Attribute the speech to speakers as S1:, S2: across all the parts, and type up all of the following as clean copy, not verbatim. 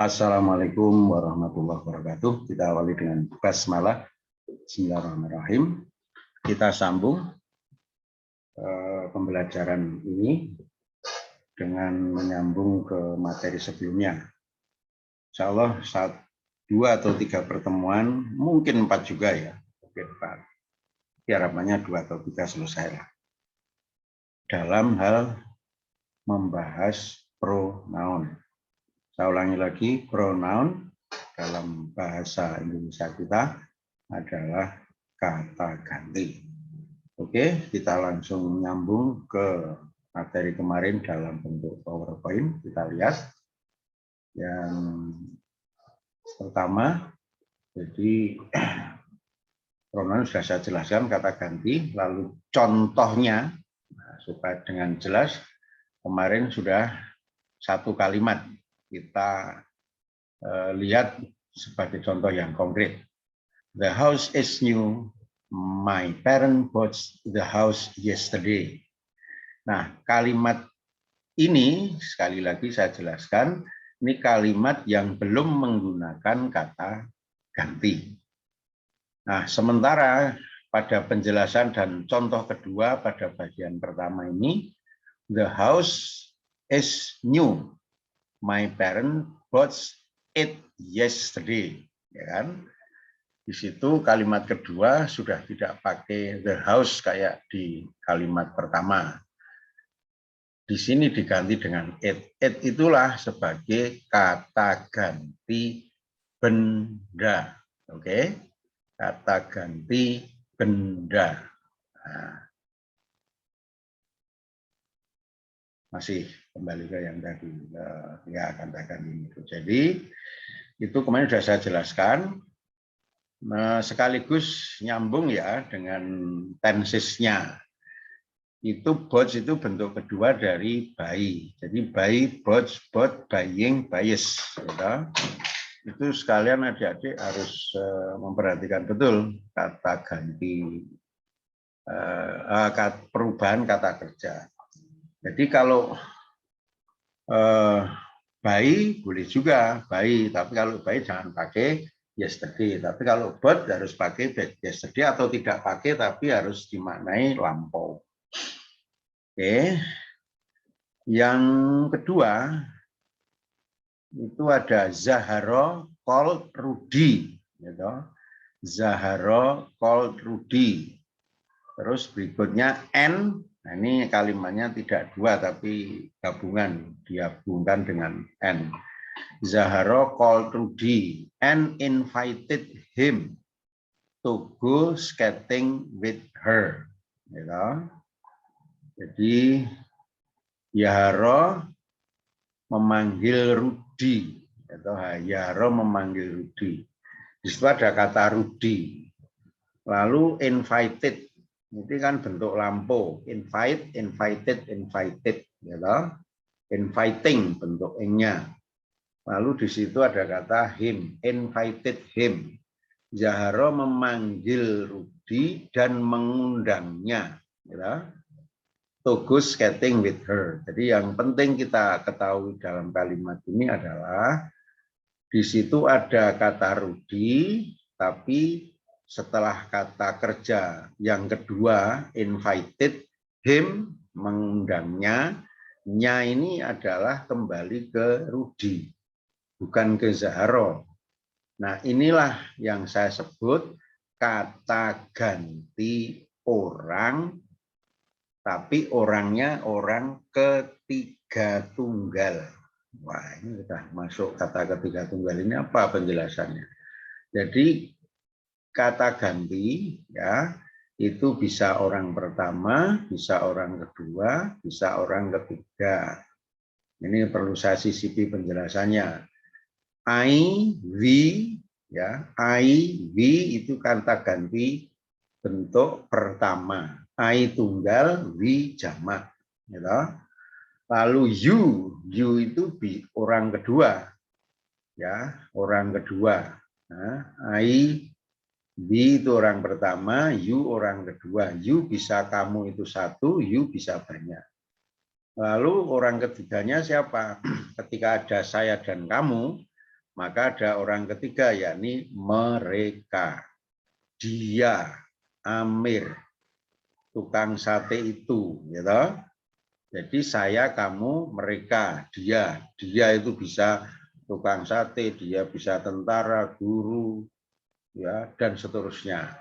S1: Assalamualaikum warahmatullahi wabarakatuh. Kita awali dengan basmalah. Bismillahirrahmanirrahim. Kita sambung pembelajaran ini dengan menyambung ke materi sebelumnya. Insya Allah 2 atau 3 pertemuan, mungkin 4 juga ya. Mungkin 4. Harapannya 2 atau 3 selesai lah. Dalam hal membahas pronoun. Saya ulangi lagi, pronoun dalam bahasa Indonesia kita adalah kata ganti. Oke, kita langsung nyambung ke materi kemarin dalam bentuk PowerPoint. Kita lihat yang pertama, jadi pronoun sudah saya jelaskan kata ganti, lalu contohnya supaya dengan jelas kemarin sudah 1 kalimat kita lihat sebagai contoh yang konkret. The house is new. My parents bought the house yesterday. Nah, kalimat ini sekali lagi saya jelaskan, ini kalimat yang belum menggunakan kata ganti. Nah, sementara pada penjelasan dan contoh kedua pada bagian pertama ini, the house is new. My parents bought it yesterday, ya kan? Di situ kalimat kedua sudah tidak pakai the house kayak di kalimat pertama. Di sini diganti dengan it. It itulah sebagai kata ganti benda. Oke? Kata ganti benda. Nah, masih kembali ke yang tadi ya katakan ini. Jadi itu kemarin sudah saya jelaskan. Sekaligus nyambung ya dengan tensesnya. Itu bots itu bentuk kedua dari buy. Jadi buy, bots, bought, buying, buys. Gitu. Itu sekalian adik-adik harus memperhatikan betul kata ganti perubahan kata kerja. Jadi kalau buy boleh juga buy, tapi kalau buy jangan pakai yesterday. Tapi kalau bought harus pakai yesterday atau tidak pakai tapi harus dimaknai lampau. Oke. Yang kedua itu ada Zahara called Rudy, gitu. Zahara called Rudy. Terus berikutnya N. Nah, ini kalimatnya tidak 2 tapi gabungan, digabungkan dengan N. Zahara called Rudy and invited him to go skating with her. Gitu. Jadi Yahara memanggil Rudy, atau Yahara memanggil Rudy. Di situ ada kata Rudy. Lalu invited. Ini kan bentuk lampu, invite, invited, invited, gitu. Inviting bentuk ing-nya. Lalu di situ ada kata him, invited him. Zahara memanggil Rudy dan mengundangnya, gitu. To go skating with her. Jadi yang penting kita ketahui dalam kalimat ini adalah di situ ada kata Rudy, tapi setelah kata kerja yang kedua, invited him, mengundangnya, nya ini adalah kembali ke Rudy, bukan ke Zahara. Nah, inilah yang saya sebut kata ganti orang, tapi orangnya orang ketiga tunggal. Wah, ini sudah masuk kata ketiga tunggal. Ini apa penjelasannya? Jadi kata ganti ya itu bisa orang pertama, bisa orang kedua, bisa orang ketiga. Ini perlu saya sisipi penjelasannya. I, we, ya, I, we itu kata ganti bentuk pertama. I tunggal, we jamak. Gitu. Lalu you itu orang kedua, ya, orang kedua. Nah, I, we itu orang pertama, you orang kedua. You bisa kamu itu 1, you bisa banyak. Lalu orang ketiganya siapa? Ketika ada saya dan kamu, maka ada orang ketiga, yakni mereka, dia, Amir, tukang sate itu, gitu. Jadi saya, kamu, mereka, dia. Dia itu bisa tukang sate, dia bisa tentara, guru, ya, dan seterusnya.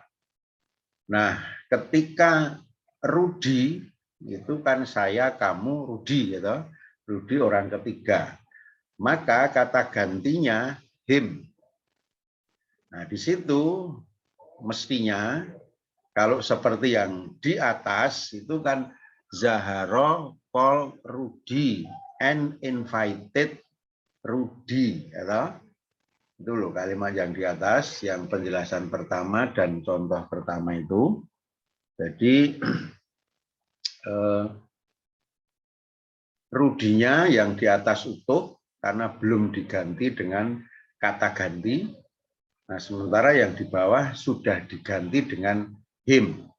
S1: Nah, ketika Rudi itu kan saya, kamu, Rudi, gitu. Rudi orang ketiga. Maka kata gantinya him. Nah, di situ mestinya kalau seperti yang di atas itu kan Zahara called Rudi and invited Rudi, ya. Itu loh kalimat yang di atas, yang penjelasan pertama dan contoh pertama itu. Jadi Rudinya yang di atas utuh karena belum diganti dengan kata ganti. Nah, sementara yang di bawah sudah diganti dengan him.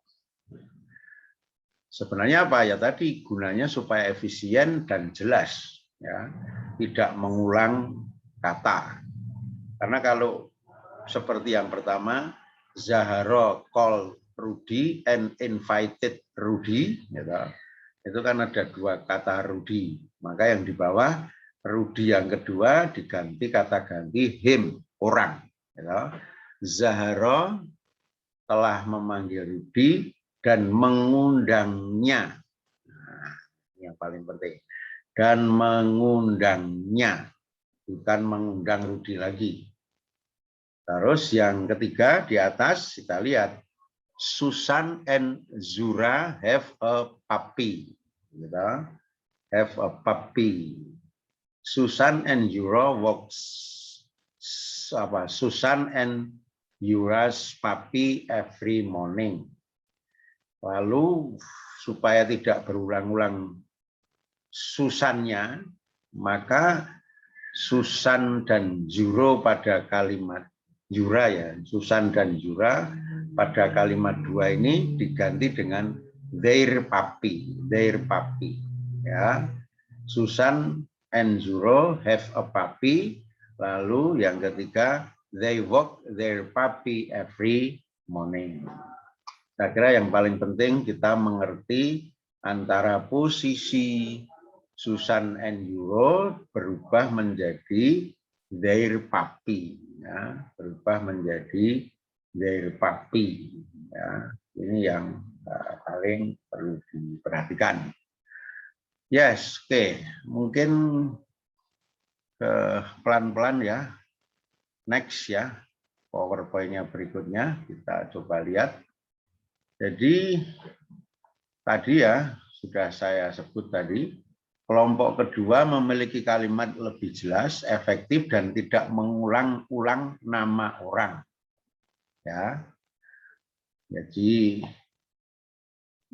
S1: Sebenarnya apa ya tadi, gunanya supaya efisien dan jelas, ya, tidak mengulang kata. Karena kalau seperti yang pertama, Zahara called Rudi and invited Rudi, gitu. Itu kan ada dua kata Rudi. Maka yang di bawah Rudi yang kedua diganti kata ganti him, orang. Gitu. Zahara telah memanggil Rudi dan mengundangnya. Nah, yang paling penting. Dan mengundangnya, bukan mengundang Rudi lagi. Terus yang ketiga di atas kita lihat Susan and Zura have a puppy. Gitu. Have a puppy. Susan and Zura walks Susan and Zura's puppy every morning. Lalu supaya tidak berulang-ulang Susannya, maka Susan dan Zuro pada kalimat Zura, ya, Susan dan Zura pada kalimat dua ini diganti dengan their puppy, ya. Susan and Zuro have a puppy. Lalu yang ketiga, they walk their puppy every morning. Saya kira yang paling penting kita mengerti antara posisi Susan and Zuro berubah menjadi their puppy, ya, berubah menjadi their puppy, ya. Ini yang paling perlu diperhatikan. Yes, oke. Mungkin pelan-pelan ya. Next ya, PowerPoint-nya berikutnya kita coba lihat. Jadi tadi ya sudah saya sebut tadi, kelompok kedua memiliki kalimat lebih jelas, efektif, dan tidak mengulang-ulang nama orang. Ya, jadi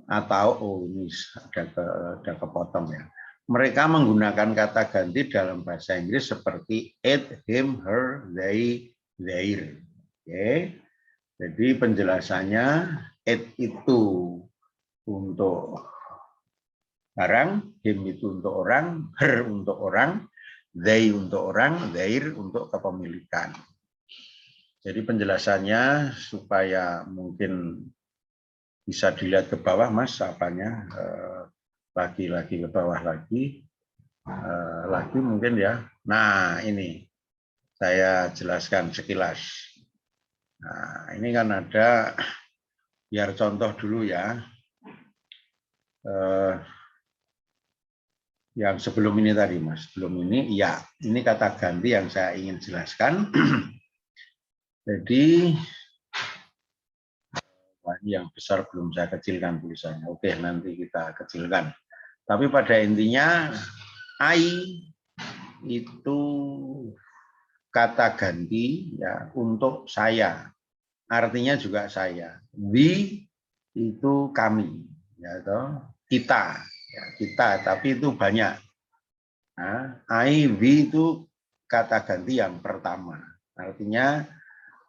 S1: atau ini ada kepotong ya. Mereka menggunakan kata ganti dalam bahasa Inggris seperti it, him, her, they, their. Oke. Jadi penjelasannya it itu untuk barang, him itu untuk orang, her untuk orang, they untuk orang, their untuk kepemilikan. Jadi penjelasannya supaya mungkin bisa dilihat ke bawah, Mas, apanya lagi ke bawah lagi mungkin ya. Nah, ini saya jelaskan sekilas. Nah, ini kan ada, biar contoh dulu ya. Yang sebelum ini tadi, Mas, sebelum ini, ya, ini kata ganti yang saya ingin jelaskan. Jadi, yang besar belum saya kecilkan tulisannya. Oke, nanti kita kecilkan. Tapi pada intinya, I itu kata ganti ya untuk saya. Artinya juga saya. We itu kami, ya, kita, ya, kita. Tapi itu banyak. Nah, I, we itu kata ganti yang pertama. Artinya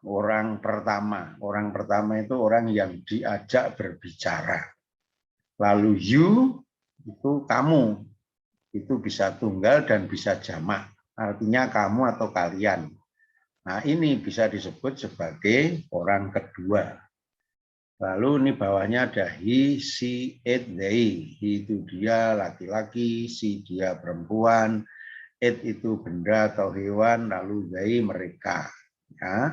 S1: orang pertama. Orang pertama itu orang yang diajak berbicara. Lalu you itu kamu. Itu bisa tunggal dan bisa jamak. Artinya kamu atau kalian. Nah, ini bisa disebut sebagai orang kedua. Lalu ini bawahnya ada he, she, it, they. He itu dia laki-laki, she dia perempuan, it itu benda atau hewan, lalu they mereka. Ya.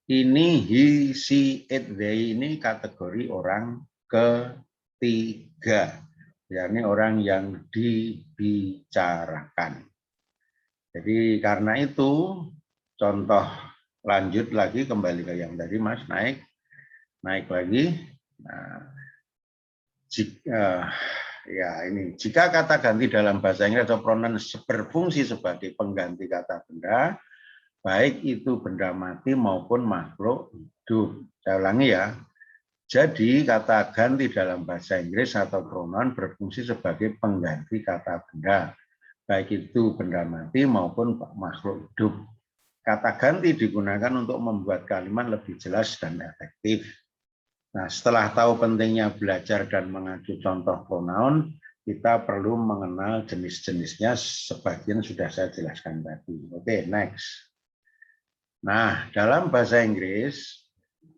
S1: Ini he, she, it, they ini kategori orang ketiga. Yakni orang yang dibicarakan. Jadi karena itu contoh lanjut lagi kembali ke yang tadi Mas, naik lagi. Nah, jika kata ganti dalam bahasa Inggris atau pronoun berfungsi sebagai pengganti kata benda, baik itu benda mati maupun makhluk hidup. Saya ulangi ya. Jadi kata ganti dalam bahasa Inggris atau pronoun berfungsi sebagai pengganti kata benda, baik itu benda mati maupun makhluk hidup. Kata ganti digunakan untuk membuat kalimat lebih jelas dan efektif. Nah, setelah tahu pentingnya belajar dan mengacu contoh pronoun, kita perlu mengenal jenis-jenisnya, sebagian sudah saya jelaskan tadi. Oke, next. Nah, dalam bahasa Inggris,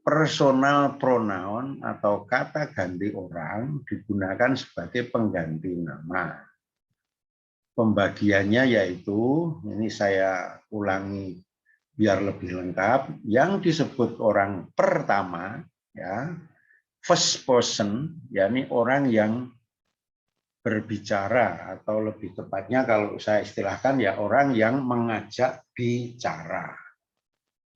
S1: personal pronoun atau kata ganti orang digunakan sebagai pengganti nama. Pembagiannya yaitu, ini saya ulangi biar lebih lengkap, yang disebut orang pertama, ya, first person, yakni orang yang berbicara, atau lebih tepatnya kalau saya istilahkan ya orang yang mengajak bicara.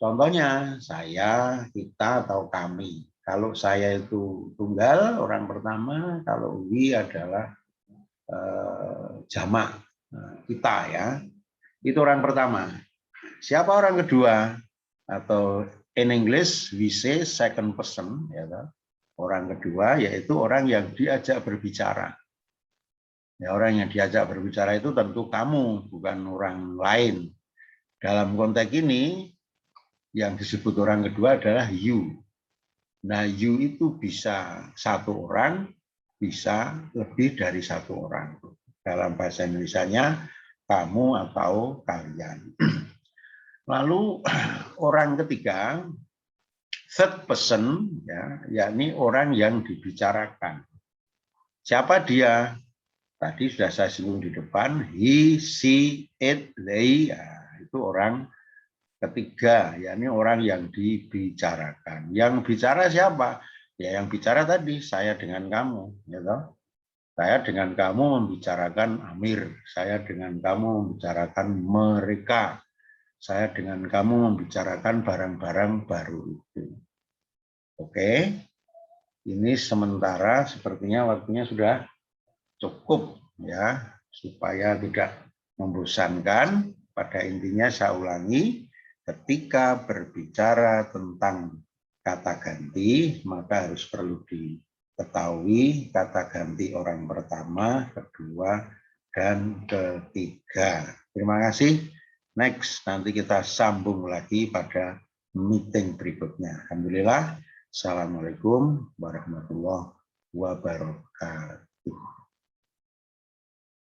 S1: Contohnya saya, kita, atau kami. Kalau saya itu tunggal, orang pertama, kalau we adalah jamak, kita ya. Itu orang pertama. Siapa orang kedua? Atau in English we say second person, ya, orang kedua yaitu orang yang diajak berbicara. Ya, orang yang diajak berbicara itu tentu kamu, bukan orang lain. Dalam konteks ini yang disebut orang kedua adalah you. Nah, you itu bisa satu orang, bisa lebih dari satu orang. Dalam bahasa Indonesianya kamu atau kalian. Lalu orang ketiga, third person, ya, yakni orang yang dibicarakan. Siapa dia? Tadi sudah saya singgung di depan, he, she, it, they, ya, itu orang ketiga, yakni orang yang dibicarakan. Yang bicara siapa? Ya, yang bicara tadi saya dengan kamu, ya toh? Saya dengan kamu membicarakan Amir, saya dengan kamu membicarakan mereka. Saya dengan kamu membicarakan barang-barang baru itu. Oke, ini sementara sepertinya waktunya sudah cukup ya, supaya tidak membosankan. Pada intinya saya ulangi, ketika berbicara tentang kata ganti, maka harus perlu diketahui kata ganti orang pertama, kedua, dan ketiga. Terima kasih. Next, nanti kita sambung lagi pada meeting berikutnya. Alhamdulillah. Assalamualaikum warahmatullahi wabarakatuh.